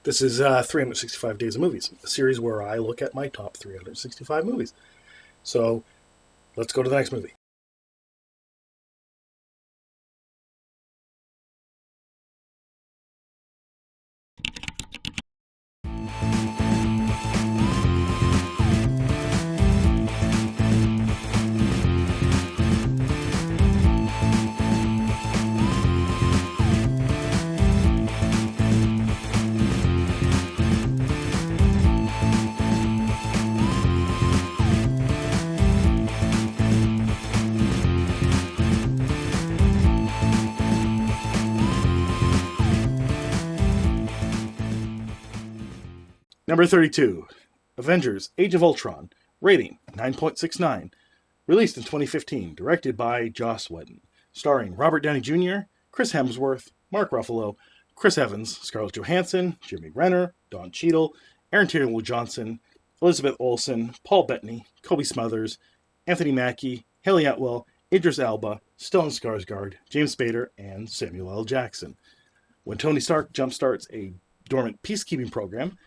This is 365 Days of Movies, a series where I look at my top 365 movies. So let's go to the next movie. Number 32, Avengers, Age of Ultron, rating 9.69, released in 2015, directed by Joss Whedon, starring Robert Downey Jr., Chris Hemsworth, Mark Ruffalo, Chris Evans, Scarlett Johansson, Jeremy Renner, Don Cheadle, Aaron Taylor Johnson, Elizabeth Olsen, Paul Bettany, Cobie Smulders, Anthony Mackie, Hayley Atwell, Idris Elba, Stellan Skarsgård, James Spader, and Samuel L. Jackson. When Tony Stark jumpstarts a dormant peacekeeping program,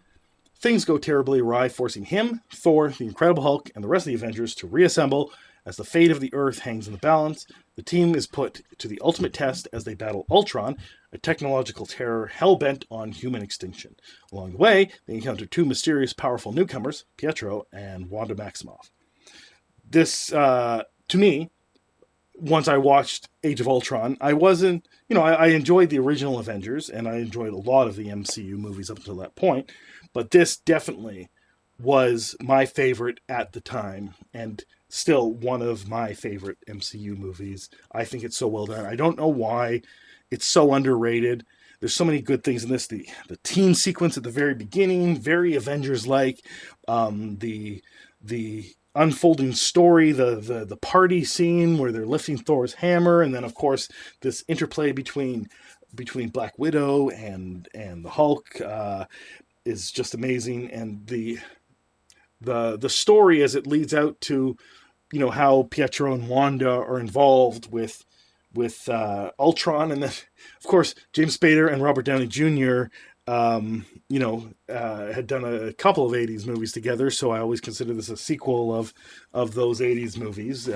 things go terribly awry, forcing him, Thor, the Incredible Hulk, and the rest of the Avengers to reassemble as the fate of the Earth hangs in the balance. The team is put to the ultimate test as they battle Ultron, a technological terror hell-bent on human extinction. Along the way, they encounter two mysterious, powerful newcomers, Pietro and Wanda Maximoff. This, to me, once I watched Age of Ultron, I wasn't, I enjoyed the original Avengers, and I enjoyed a lot of the MCU movies up until that point. But this definitely was my favorite at the time, and still one of my favorite MCU movies. I think it's so well done. I don't know why it's so underrated. There's so many good things in this. The teen sequence at the very beginning, very Avengers-like. The unfolding story, the party scene where they're lifting Thor's hammer, and then of course this interplay between Black Widow and the Hulk. Is just amazing, and the story as it leads out to, how Pietro and Wanda are involved with Ultron, and then of course James Spader and Robert Downey Jr. Had done a couple of '80s movies together, so I always consider this a sequel of those '80s movies,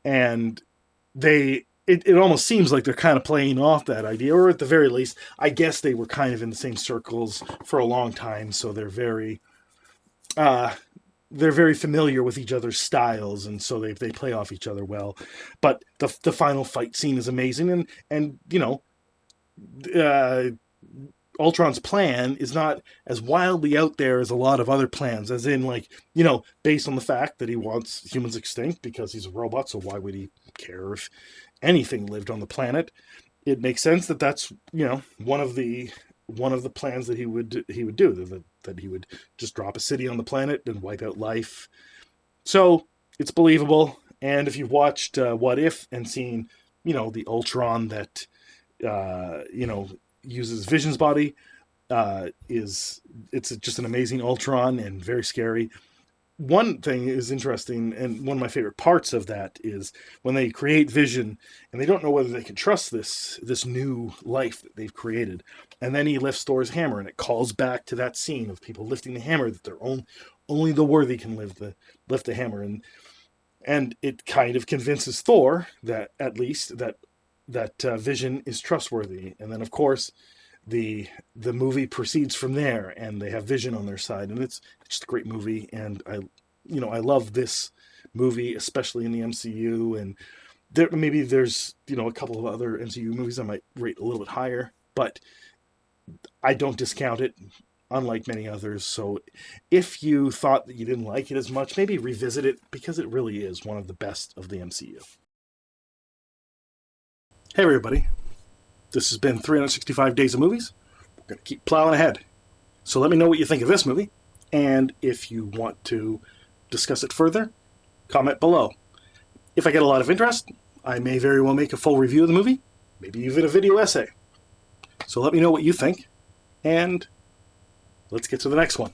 and It almost seems like they're kind of playing off that idea, or at the very least, I guess they were kind of in the same circles for a long time, so they're very familiar with each other's styles, and so they play off each other well. But the final fight scene is amazing, and Ultron's plan is not as wildly out there as a lot of other plans, as in, based on the fact that he wants humans extinct because he's a robot, so why would he care if anything lived on the planet? It makes sense that that's, one of the plans that he would do, that he would just drop a city on the planet and wipe out life. So it's believable. And if you've watched What If and seen, the Ultron that, uses Vision's body, it's just an amazing Ultron and very scary. One thing is interesting, and one of my favorite parts of that is when they create Vision, and they don't know whether they can trust this new life that they've created. And then he lifts Thor's hammer, and it calls back to that scene of people lifting the hammer, that only the worthy can lift the hammer. And it kind of convinces Thor that at least that Vision is trustworthy. And then, of course, the movie proceeds from there, and they have Vision on their side, and it's just a great movie. And I love this movie, especially in the MCU. And there's a couple of other MCU movies I might rate a little bit higher, but I don't discount it, unlike many others. So if you thought that you didn't like it as much, maybe revisit it, because it really is one of the best of the MCU. Hey everybody, this has been 365 Days of Movies. We're going to keep plowing ahead. So let me know what you think of this movie, and if you want to discuss it further, comment below. If I get a lot of interest, I may very well make a full review of the movie, maybe even a video essay. So let me know what you think, and let's get to the next one.